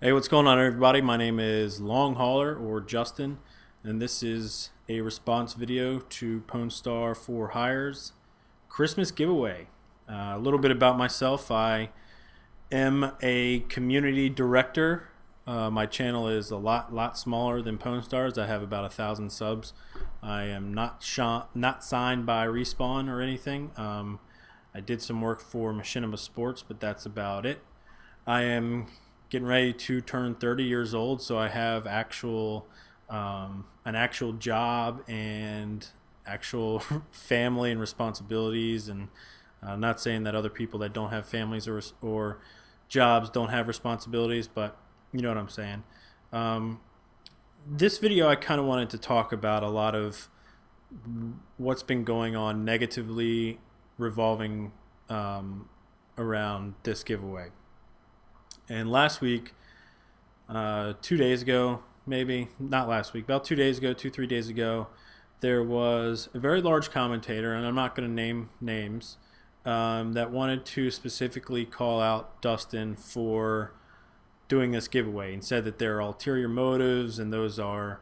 Hey, what's going on, everybody? My name is Long Hauler or Justin, and this is a response video to Pwnstar for Hire's Christmas giveaway. A little bit about myself. I am a community director. My channel is a lot smaller than Pwnstar's. I have about 1,000 subs. I am not signed by Respawn or anything. I did some work for Machinima Sports, but that's about it. I am getting ready to turn 30 years old, so I have an actual job and actual family and responsibilities. And I'm not saying that other people that don't have families or jobs don't have responsibilities, but you know what I'm saying. This video, I kind of wanted to talk about a lot of what's been going on negatively revolving around this giveaway. And last week, 2 days ago, maybe not last week, about 2 days ago, 3 days ago, there was a very large commentator, and I'm not going to name names, that wanted to specifically call out Dustin for doing this giveaway and said that there are ulterior motives, and those are,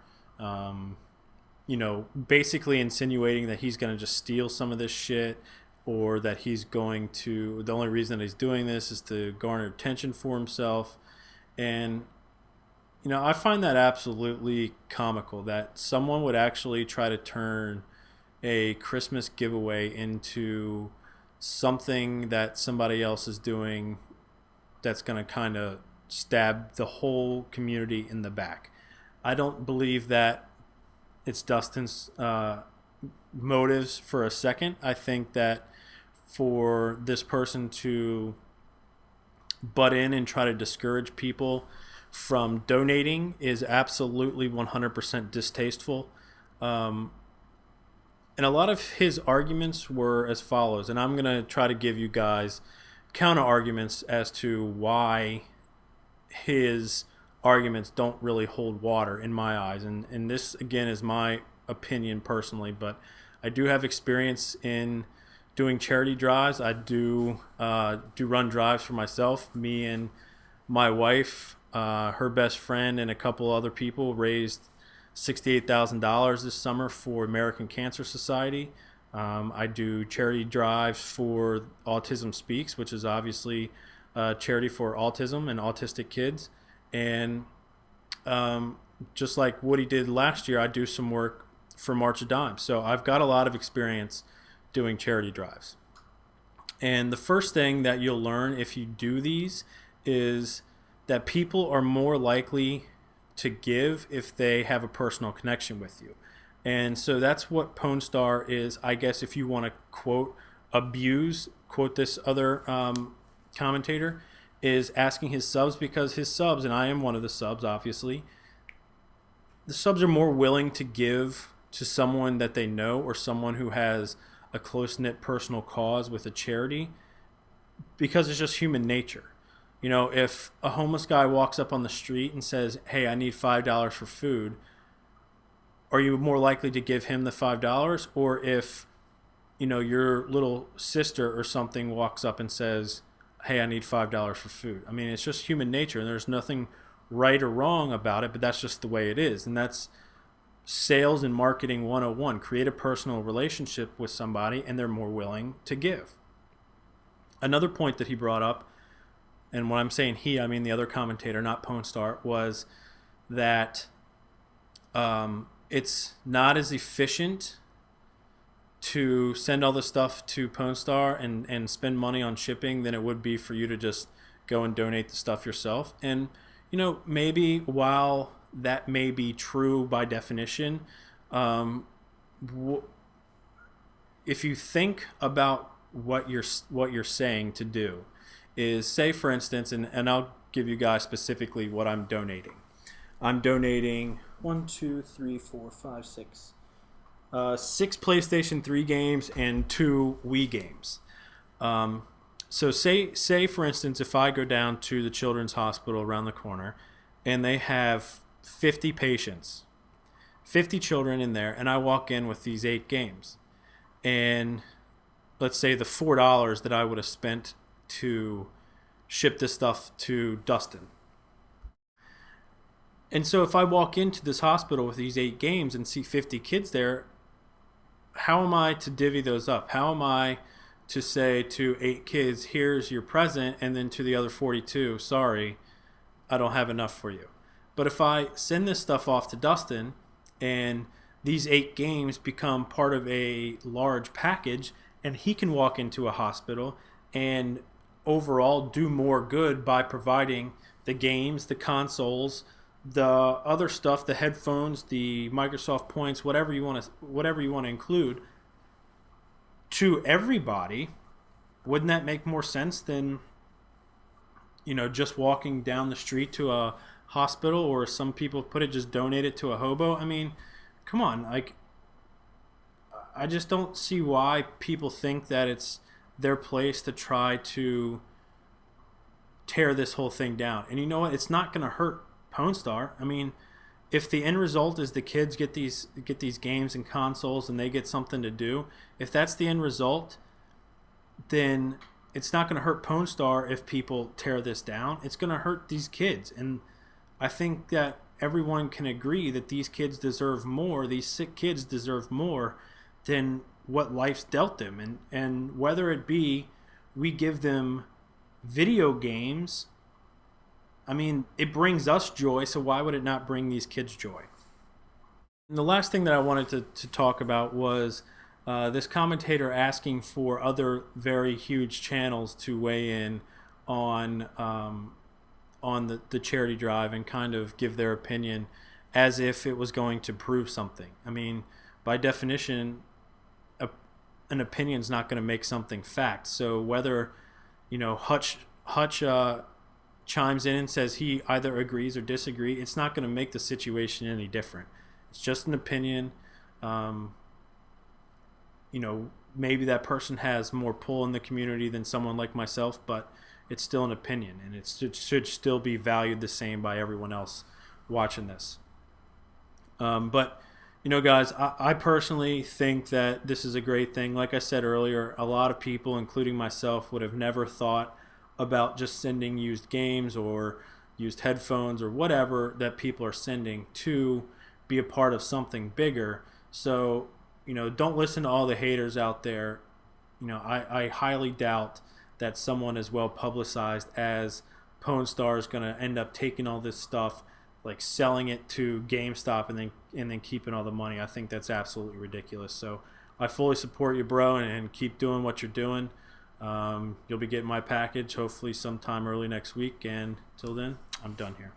basically insinuating that he's going to just steal some of this shit, or that he's going to, the only reason that he's doing this is to garner attention for himself. And I find that absolutely comical that someone would actually try to turn a Christmas giveaway into something that somebody else is doing that's going to kind of stab the whole community in the back. I don't believe that it's Dustin's motives for a second. I think that for this person to butt in and try to discourage people from donating is absolutely 100% distasteful. And a lot of his arguments were as follows, and I'm going to try to give you guys counter arguments as to why his arguments don't really hold water in my eyes. And this, again, is my opinion personally, but I do have experience in doing charity drives. I do run drives for myself. Me and my wife, her best friend, and a couple other people raised $68,000 this summer for American Cancer Society. I do charity drives for Autism Speaks, which is obviously a charity for autism and autistic kids. And just like Woody did last year, I do some work for March of Dimes. So I've got a lot of experience doing charity drives. And the first thing that you'll learn if you do these is that people are more likely to give if they have a personal connection with you. And so that's what Pwnstar is, I guess, if you want to quote this other commentator, is asking his subs, because his subs, and I am one of the subs, obviously, the subs are more willing to give to someone that they know or someone who has a close-knit personal cause with a charity, because it's just human nature. If a homeless guy walks up on the street and says, hey, I need $5 for food, are you more likely to give him the $5? Or if your little sister or something walks up and says, hey, I need $5 for food? I mean, it's just human nature, and there's nothing right or wrong about it, but that's just the way it is. And that's sales and marketing 101. Create a personal relationship with somebody, and they're more willing to give. Another point that he brought up, and when I'm saying he, I mean the other commentator, not Pwnstar, was that it's not as efficient to send all the stuff to Pwnstar and spend money on shipping than it would be for you to just go and donate the stuff yourself. And maybe while that may be true by definition, if you think about what you're saying to do, is say, for instance, and I'll give you guys specifically what I'm donating. I'm donating 6 PlayStation 3 games and 2 Wii games. So say for instance, if I go down to the Children's Hospital around the corner and they have 50 patients, 50 children in there, and I walk in with these 8 games, and let's say the $4 that I would have spent to ship this stuff to Dustin, And so if I walk into this hospital with these 8 games and see 50 kids there, how am I to divvy those up? How am I to say to 8 kids, here's your present, and then to the other 42, sorry, I don't have enough for you? But if I send this stuff off to Dustin and these 8 games become part of a large package, and he can walk into a hospital and overall do more good by providing the games, the consoles, the other stuff, the headphones, the Microsoft points, whatever you want to include to everybody, wouldn't that make more sense than just walking down the street to a hospital, or some people put it, just donate it to a hobo? I mean, come on, like, I just don't see why people think that it's their place to try to tear this whole thing down. And you know what? It's not going to hurt Pwnstar. I mean, if the end result is the kids get these games and consoles and they get something to do, if that's the end result, then it's not going to hurt Pwnstar if people tear this down. It's going to hurt these kids. And I think that everyone can agree that these kids deserve more. These sick kids deserve more than what life's dealt them. And whether it be we give them video games, I mean, it brings us joy, so why would it not bring these kids joy? And the last thing that I wanted to talk about was this commentator asking for other very huge channels to weigh in on the charity drive and kind of give their opinion as if it was going to prove something. I mean, by definition, an opinion is not going to make something fact. So whether Hutch chimes in and says he either agrees or disagrees, it's not going to make the situation any different. It's just an opinion. Maybe that person has more pull in the community than someone like myself, but it's still an opinion, and it should still be valued the same by everyone else watching this. But guys, I personally think that this is a great thing. Like I said earlier, a lot of people, including myself, would have never thought about just sending used games or used headphones or whatever that people are sending to be a part of something bigger. So, don't listen to all the haters out there. I highly doubt that someone as well publicized as Pwnstar is going to end up taking all this stuff, like selling it to GameStop and then keeping all the money. I think that's absolutely ridiculous. So I fully support you, bro, and keep doing what you're doing. You'll be getting my package hopefully sometime early next week, and till then, I'm done here.